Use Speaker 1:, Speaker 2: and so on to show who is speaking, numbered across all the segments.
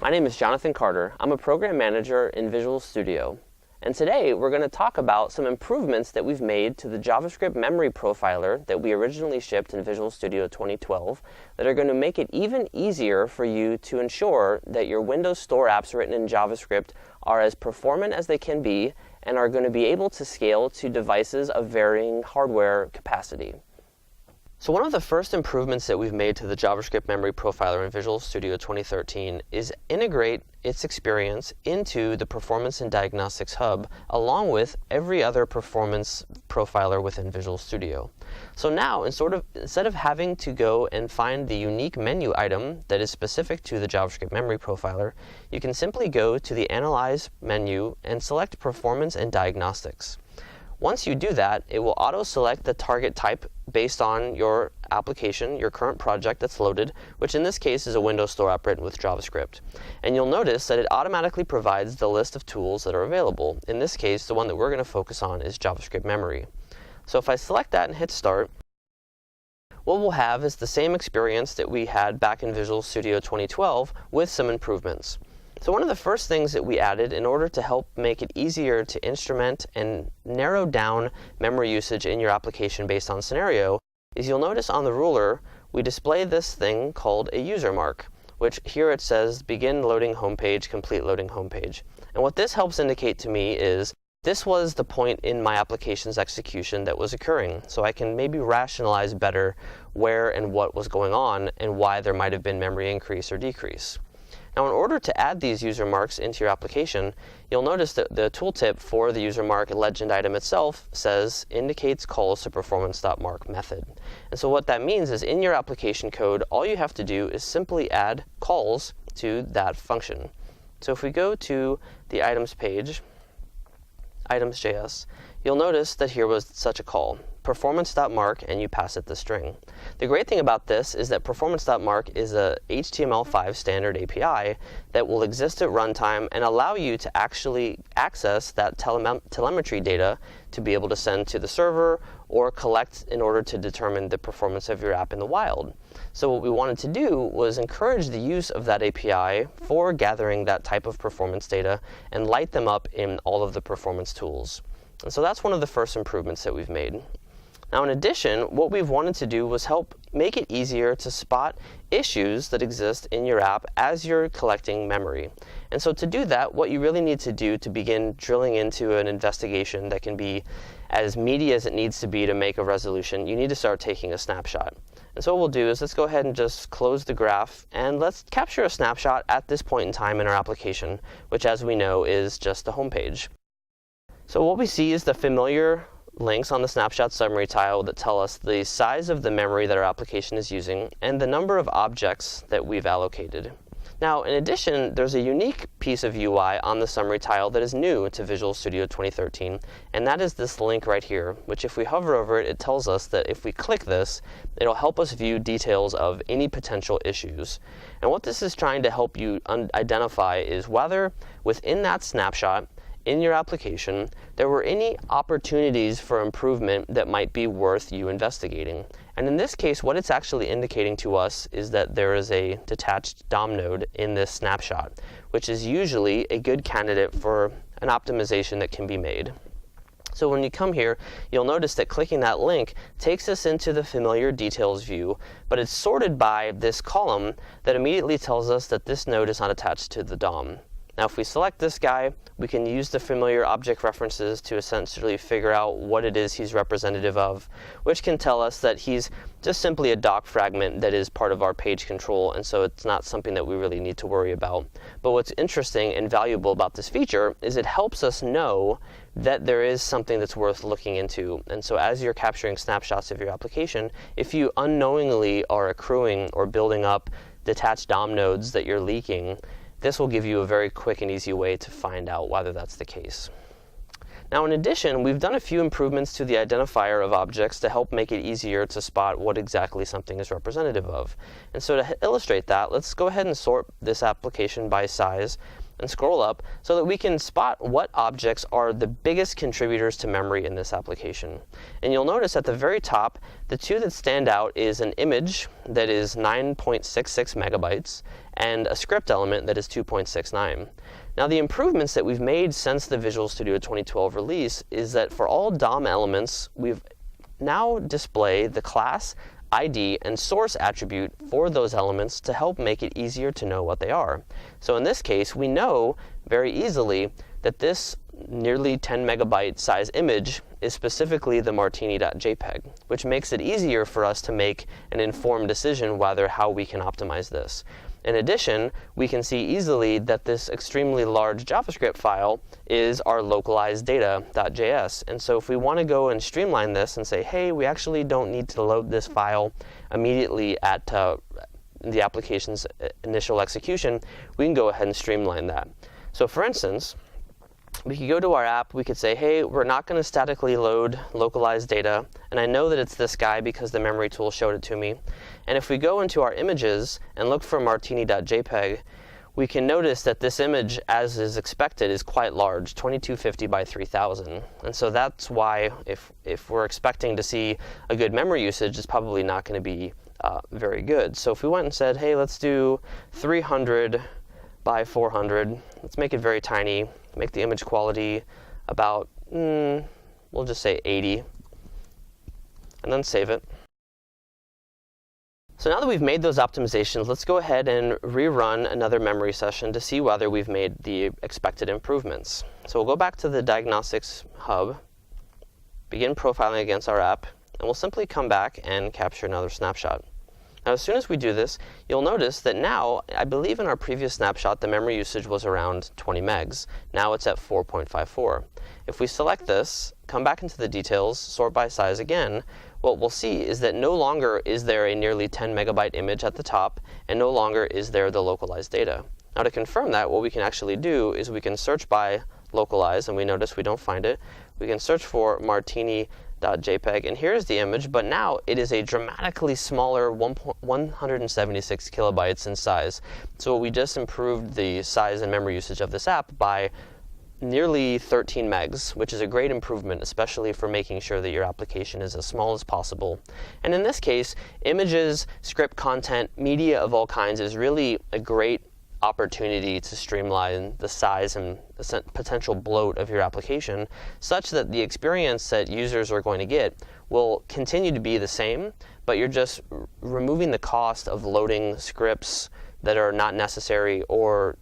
Speaker 1: My name is Jonathan Carter. I'm a program manager in Visual Studio. And today we're going to talk about some improvements that we've made to the JavaScript memory profiler that we originally shipped in Visual Studio 2012 that are going to make it even easier for you to ensure that your Windows Store apps written in JavaScript are as performant as they can be and are going to be able to scale to devices of varying hardware capacity. So one of the first improvements that we've made to the JavaScript memory profiler in Visual Studio 2013 is integrate its experience into the Performance and Diagnostics Hub, along with every other performance profiler within Visual Studio. So now, instead of having to go and find the unique menu item that is specific to the JavaScript memory profiler, you can simply go to the Analyze menu and select Performance and Diagnostics. Once you do that, it will auto-select the target type based on your application, your current project that's loaded, which in this case is a Windows Store app written with JavaScript. And you'll notice that it automatically provides the list of tools that are available. In this case, the one that we're going to focus on is JavaScript memory. So if I select that and hit Start, what we'll have is the same experience that we had back in Visual Studio 2012 with some improvements. So one of the first things that we added in order to help make it easier to instrument and narrow down memory usage in your application based on scenario is you'll notice on the ruler we display this thing called a user mark, which here it says begin loading homepage, complete loading homepage. And what this helps indicate to me is this was the point in my application's execution that was occurring. So I can maybe rationalize better where and what was going on and why there might have been memory increase or decrease. Now, in order to add these user marks into your application, you'll notice that the tooltip for the user mark legend item itself says indicates calls to performance.mark method. And so what that means is in your application code, all you have to do is simply add calls to that function. So if we go to the items page, items.js, you'll notice that here was such a call, performance.mark, and you pass it the string. The great thing about this is that performance.mark is a HTML5 standard API that will exist at runtime and allow you to actually access that telemetry data to be able to send to the server or collect in order to determine the performance of your app in the wild. So what we wanted to do was encourage the use of that API for gathering that type of performance data and light them up in all of the performance tools. And so that's one of the first improvements that we've made. Now, in addition, what we've wanted to do was help make it easier to spot issues that exist in your app as you're collecting memory. And so to do that, what you really need to do to begin drilling into an investigation that can be as meaty as it needs to be to make a resolution, you need to start taking a snapshot. And so what we'll do is let's go ahead and just close the graph and let's capture a snapshot at this point in time in our application, which as we know is just the home page. So what we see is the familiar links on the snapshot summary tile that tell us the size of the memory that our application is using and the number of objects that we've allocated. Now, in addition, there's a unique piece of UI on the summary tile that is new to Visual Studio 2013, and that is this link right here, which if we hover over it, it tells us that if we click this, it'll help us view details of any potential issues. And what this is trying to help you identify is whether within that snapshot in your application, there were any opportunities for improvement that might be worth you investigating. And in this case, what it's actually indicating to us is that there is a detached DOM node in this snapshot, which is usually a good candidate for an optimization that can be made. So when you come here, you'll notice that clicking that link takes us into the familiar details view, but it's sorted by this column that immediately tells us that this node is not attached to the DOM. Now, if we select this guy, we can use the familiar object references to essentially figure out what it is he's representative of, which can tell us that he's just simply a doc fragment that is part of our page control, and so it's not something that we really need to worry about. But what's interesting and valuable about this feature is it helps us know that there is something that's worth looking into. And so as you're capturing snapshots of your application, if you unknowingly are accruing or building up detached DOM nodes that you're leaking, this will give you a very quick and easy way to find out whether that's the case. Now, in addition, we've done a few improvements to the identifier of objects to help make it easier to spot what exactly something is representative of. And so to illustrate that, let's go ahead and sort this application by size. and scroll up so that we can spot what objects are the biggest contributors to memory in this application. And you'll notice at the very top, the two that stand out is an image that is 9.66 megabytes and a script element that is 2.69. Now, the improvements that we've made since the Visual Studio 2012 release is that for all DOM elements, we've now display the class, ID, and source attribute for those elements to help make it easier to know what they are. So in this case, we know very easily that this nearly 10 megabyte size image is specifically the martini.jpg, which makes it easier for us to make an informed decision whether how we can optimize this. In addition, we can see easily that this extremely large JavaScript file is our localized data.js. And so if we want to go and streamline this and say, hey, we actually don't need to load this file immediately at the application's initial execution, we can go ahead and streamline that. So for instance, we could go to our app, we could say, hey, we're not going to statically load localized data, and I know that it's this guy because the memory tool showed it to me. And if we go into our images and look for martini.jpg, we can notice that this image, as is expected, is quite large, 2250 by 3000. And so that's why if we're expecting to see a good memory usage, it's probably not going to be very good. So if we went and said, hey, let's do 300 by 400, let's make it very tiny, make the image quality about, we'll just say 80, and then save it. So now that we've made those optimizations, let's go ahead and rerun another memory session to see whether we've made the expected improvements. So we'll go back to the Diagnostics Hub, begin profiling against our app, and we'll simply come back and capture another snapshot. Now, as soon as we do this, you'll notice that now, I believe in our previous snapshot, the memory usage was around 20 megs. Now it's at 4.54. If we select this, come back into the details, sort by size again, what we'll see is that no longer is there a nearly 10 megabyte image at the top, and no longer is there the localized data. Now, to confirm that, what we can actually do is we can search by localize, and we notice we don't find it. We can search for martini.jpg, and here's the image, but now it is a dramatically smaller 176 kilobytes in size. So we just improved the size and memory usage of this app by nearly 13 megs, which is a great improvement, especially for making sure that your application is as small as possible. And in this case, images, script content, media of all kinds is really a great opportunity to streamline the size and the potential bloat of your application, such that the experience that users are going to get will continue to be the same, but you're just removing the cost of loading scripts that are not necessary or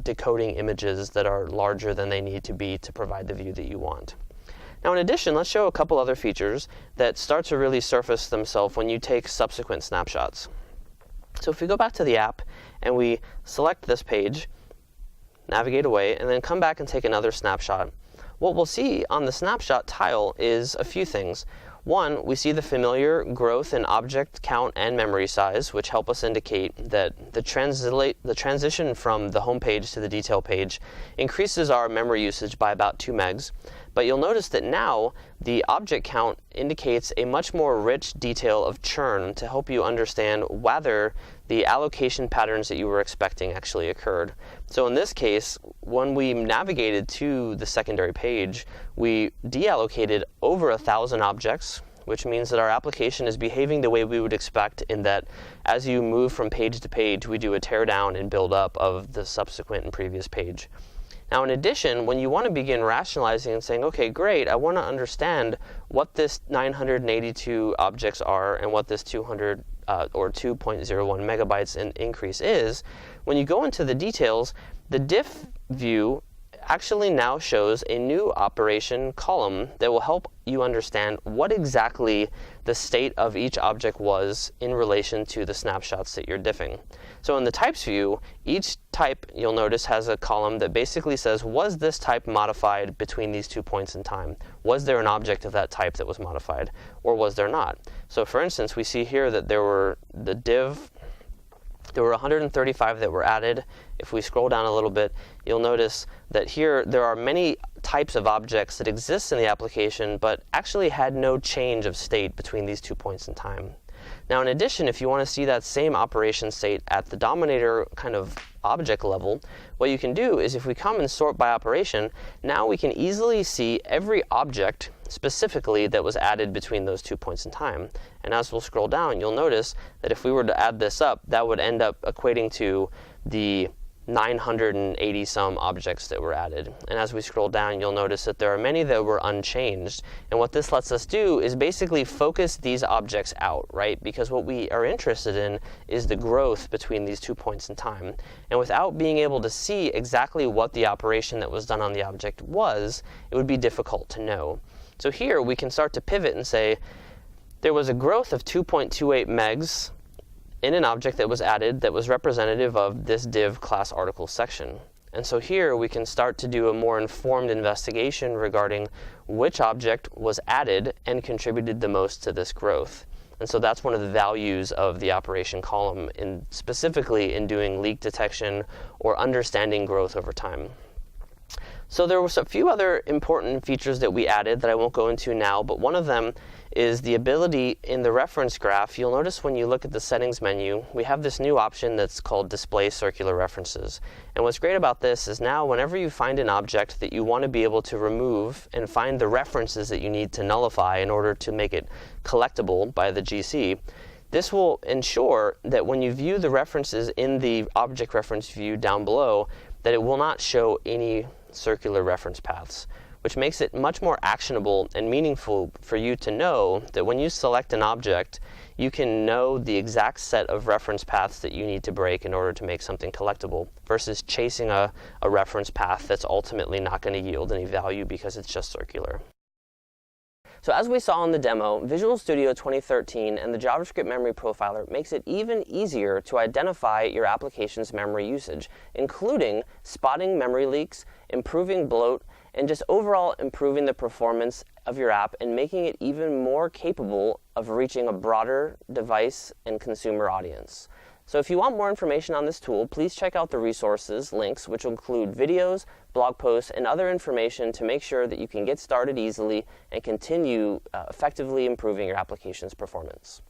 Speaker 1: decoding images that are larger than they need to be to provide the view that you want. Now, in addition, let's show a couple other features that start to really surface themselves when you take subsequent snapshots. So if we go back to the app and we select this page, navigate away, and then come back and take another snapshot, what we'll see on the snapshot tile is a few things. One, we see the familiar growth in object count and memory size, which help us indicate that the transition from the home page to the detail page increases our memory usage by about 2 megs. But you'll notice that now the object count indicates a much more rich detail of churn to help you understand whether the allocation patterns that you were expecting actually occurred. So in this case, when we navigated to the secondary page, we deallocated over 1,000 objects, which means that our application is behaving the way we would expect, in that as you move from page to page, we do a tear down and build up of the subsequent and previous page. Now, in addition, when you want to begin rationalizing and saying, okay, great, I want to understand what this 982 objects are and what this 200 or 2.01 megabytes in increase is, when you go into the details, the diff view actually now shows a new operation column that will help you understand what exactly the state of each object was in relation to the snapshots that you're diffing. So in the types view, each type, you'll notice, has a column that basically says, was this type modified between these 2 points in time? Was there an object of that type that was modified, or was there not? So for instance, we see here that there were 135 that were added. If we scroll down a little bit, you'll notice that here there are many types of objects that exist in the application, but actually had no change of state between these 2 points in time. Now in addition, if you want to see that same operation state at the dominator kind of object level, what you can do is if we come and sort by operation, now we can easily see every object specifically that was added between those 2 points in time. And as we'll scroll down, you'll notice that if we were to add this up, that would end up equating to the 980 some objects that were added. And as we scroll down, you'll notice that there are many that were unchanged. And what this lets us do is basically focus these objects out, right? Because what we are interested in is the growth between these 2 points in time. And without being able to see exactly what the operation that was done on the object was, it would be difficult to know. So here we can start to pivot and say there was a growth of 2.28 megs in an object that was added that was representative of this div class article section. And so here we can start to do a more informed investigation regarding which object was added and contributed the most to this growth. And so that's one of the values of the operation column, specifically in doing leak detection or understanding growth over time. So there was a few other important features that we added that I won't go into now, but one of them is the ability in the reference graph. You'll notice when you look at the settings menu, we have this new option that's called display circular references. And what's great about this is now whenever you find an object that you want to be able to remove and find the references that you need to nullify in order to make it collectible by the GC, this will ensure that when you view the references in the object reference view down below, that it will not show any circular reference paths, which makes it much more actionable and meaningful for you to know that when you select an object, you can know the exact set of reference paths that you need to break in order to make something collectible, versus chasing a reference path that's ultimately not going to yield any value because it's just circular. So as we saw in the demo, Visual Studio 2013 and the JavaScript Memory Profiler makes it even easier to identify your application's memory usage, including spotting memory leaks, improving bloat, and just overall improving the performance of your app and making it even more capable of reaching a broader device and consumer audience. So if you want more information on this tool, please check out the resources links, which will include videos, blog posts, and other information to make sure that you can get started easily and continue effectively improving your application's performance.